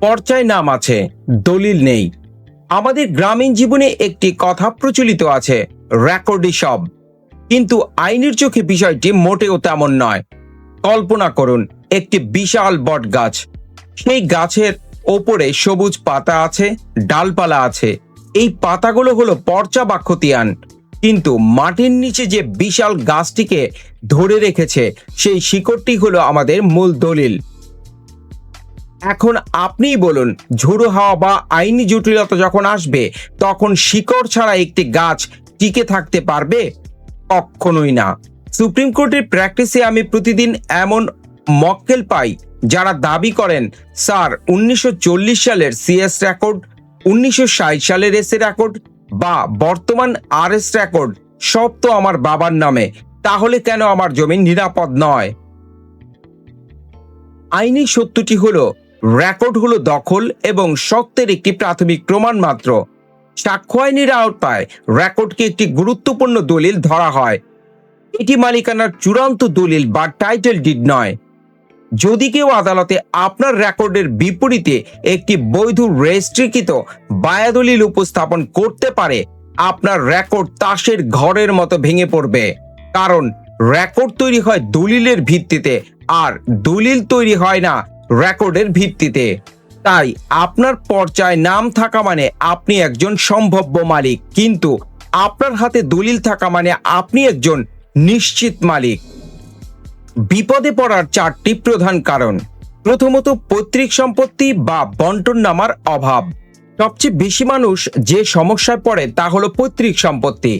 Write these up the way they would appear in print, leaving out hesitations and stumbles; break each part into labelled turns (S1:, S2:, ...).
S1: পর্চায় নাম আছে, দলিল নেই। আমাদের গ্রামীণ জীবনে একটি কথা প্রচলিত আছে, রেকর্ডই সব। কিন্তু আইনের চোখে বিষয়টি মোটেও তেমন নয়। কল্পনা করুন একটি বিশাল বট গাছ। সেই গাছের ওপরে সবুজ পাতা আছে, ডালপালা আছে। এই পাতাগুলো হলো পর্চা বা খতিয়ান। কিন্তু মাটির নিচে যে বিশাল গাছটিকে ধরে রেখেছে সেই শিকড়টি হলো আমাদের মূল দলিল। এখন আপনিই বলুন, ঝোড়ো হাওয়া বা আইনি জটিলতা যখন আসবে তখন শিকড় ছাড়া একটি গাছ টিকে থাকতে পারবে? কখনোই না। সুপ্রিম কোর্টের প্র্যাকটিসে আমি প্রতিদিন এমন মক্কেল পাই যারা দাবি করেন, স্যার 1940 সালের সিএস রেকর্ড, 1960 সালের এসএ রেকর্ড বা বর্তমান আরএস রেকর্ড সব তো আমার বাবার নামে, তাহলে কেন আমার জমি নিরাপদ নয়? আইনি সত্যটি হলো, রেকর্ড হলো দখল এবং সত্যের একটি প্রাথমিক প্রমাণ মাত্র। সাক্ষ্য আইনের আওতায় রেকর্ডকে একটি গুরুত্বপূর্ণ দলিল ধরা হয়। এটি মালিকানার চূড়ান্ত দলিল বা টাইটেল ডিড নয়। যদি কেউ আদালতে আপনার রেকর্ডের বিপরীতে একটি বৈধ রেজিস্ট্রিকৃত বায়াদলিল উপস্থাপন করতে পারে, আপনার রেকর্ড তাসের ঘরের মতো ভেঙে পড়বে। কারণ রেকর্ড তৈরি হয় দলিলের ভিত্তিতে, আর দলিল তৈরি হয় না রেকর্ডের ভিত্তিতে। তাই আপনার পর্চায় নাম থাকা মানে আপনি একজন সম্ভাব্য মালিক, কিন্তু আপনার হাতে দলিল থাকা মানে আপনি একজন নিশ্চিত মালিক। বিপদে পড়ার চারটি প্রধান কারণ। প্রথমত, পৈতৃক সম্পত্তি বা বন্টননামার অভাব। সবচেয়ে বেশি মানুষ যে সমস্যায় পড়ে তা হলো পৈতৃক সম্পত্তি।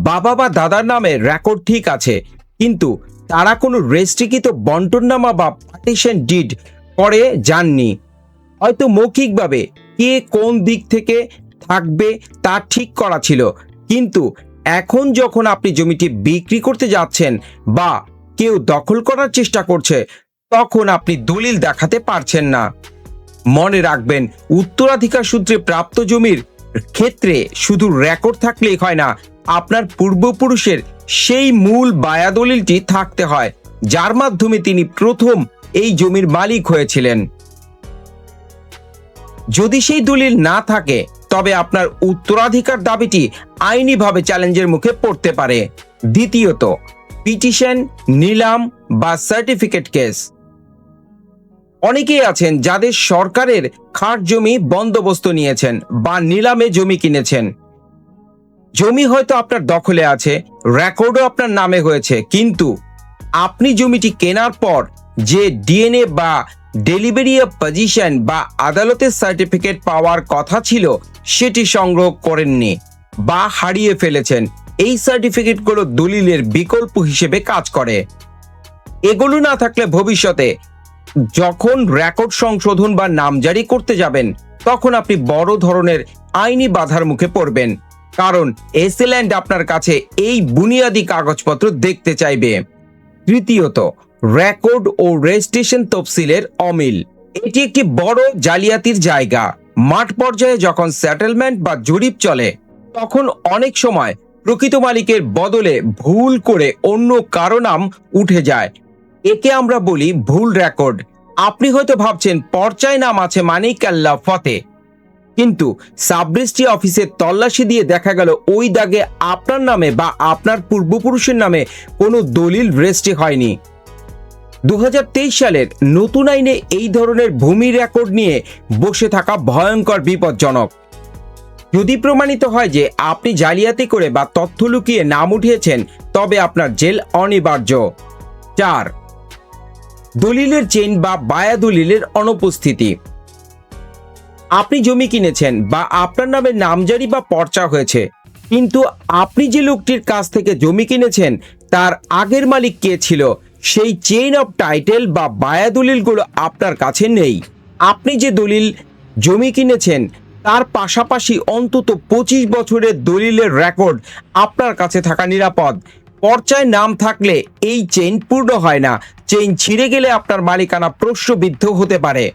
S1: বাবা বা দাদার নামে রেকর্ড ঠিক আছে, কিন্তু তারা কোনো রেজিস্ট্রিকৃত বন্টননামা বা পার্টিশন ডিড করে যাননি। হয়তো মৌখিকভাবে কে কোন দিক থেকে থাকবে তা ঠিক করা ছিল, কিন্তু এখন যখন আপনি জমিটি বিক্রি করতে যাচ্ছেন বা কেউ দখল করার চেষ্টা করছে, তখন আপনি দলিল দেখাতে পারছেন না। মনে রাখবেন, উত্তরাধিকার সূত্রে প্রাপ্ত জমির ক্ষেত্রে শুধু রেকর্ড থাকলেই হয় না, আপনার পূর্বপুরুষের সেই মূল বায়াদলিলটি থাকতে হয় যার মাধ্যমে তিনি প্রথম এই জমির মালিক হয়েছিলেন। যদি সেই দলিল না থাকে তবে আপনার উত্তরাধিকার দাবিটি আইনিভাবে চ্যালেঞ্জের মুখে পড়তে পারে। দ্বিতীয়ত, পিটিশন, নিলাম বা সার্টিফিকেট কেস। অনেকেই আছেন যাদের সরকারের খাস জমি বন্দোবস্ত নিয়েছেন বা নিলামে জমি কিনেছেন। জমি হয়তো আপনার দখলে আছে, রেকর্ডও আপনার নামে হয়েছে, কিন্তু আপনি জমিটি কেনার পর যে ডিএনএ বা ডেলিভারি অফ পজিশন বা আদালতের সার্টিফিকেট পাওয়ার কথা ছিল সেটি সংগ্রহ করেননি বা হারিয়ে ফেলেছেন। এই সার্টিফিকেটগুলো দলিলের বিকল্প হিসেবে কাজ করে। এগুলো না থাকলে ভবিষ্যতে যখন রেকর্ড সংশোধন বা নামজারি করতে যাবেন তখন আপনি বড় ধরনের আইনি বাধার মুখে পড়বেন, কারণ এসএল্যান্ড আপনার কাছে এই বুনিয়াদী কাগজপত্র দেখতে চাইবে। তৃতীয়ত, রেকর্ড ও রেজিস্ট্রেশন তফসিলের অমিল। এটি একটি বড় জালিয়াতির জায়গা। মাঠ পর্যায়ে যখন সেটেলমেন্ট বা জরিপ চলে তখন অনেক সময় প্রকৃত মালিকের বদলে ভুল করে অন্য কারো নাম উঠে যায়। একে আমরা বলি ভুল রেকর্ড। আপনি হয়তো ভাবছেন পর্চায় নাম আছে মানেই কাল্লা ফতে, কিন্তু সাবরেজিস্ট্রি অফিসে তল্লাশি দিয়ে দেখা গেল ওই দাগে আপনার নামে বা আপনার পূর্বপুরুষের নামে কোনো দলিল রেজিস্ট্রি হয়নি। 2023 সালের নতুন আইনে এই ধরনের ভূমি রেকর্ড নিয়ে বসে থাকা ভয়ঙ্কর বিপজ্জনক। যদি প্রমাণিত হয় যে আপনি জালিয়াতি করে বা তথ্য লুকিয়ে নাম উঠিয়েছেন তবে আপনার জেল অনিবার্য। 4, দলিলের চেইন বা বায়া দলিলের অনুপস্থিতি। আপনি জমি কিনেছেন বা আপনার নামে নামজারি বা পর্চা হয়েছে, কিন্তু আপনি যে লোকটির কাছ থেকে জমি কিনেছেন তার আগের মালিক কে ছিল সেই চেইন অফ টাইটেল বা বায়া দলিলগুলো আপনার কাছে নেই। আপনি যে দলিল জমি কিনেছেন তার পাশাপাশি অন্তত 25 বছরের দলিলের রেকর্ড আপনার কাছে থাকা নিরাপদ। পর্চায় নাম থাকলে এই চেইন পূর্ণ হয় না। চেইন ছিঁড়ে গেলে আপনার মালিকানা প্রশ্নবিদ্ধ হতে পারে।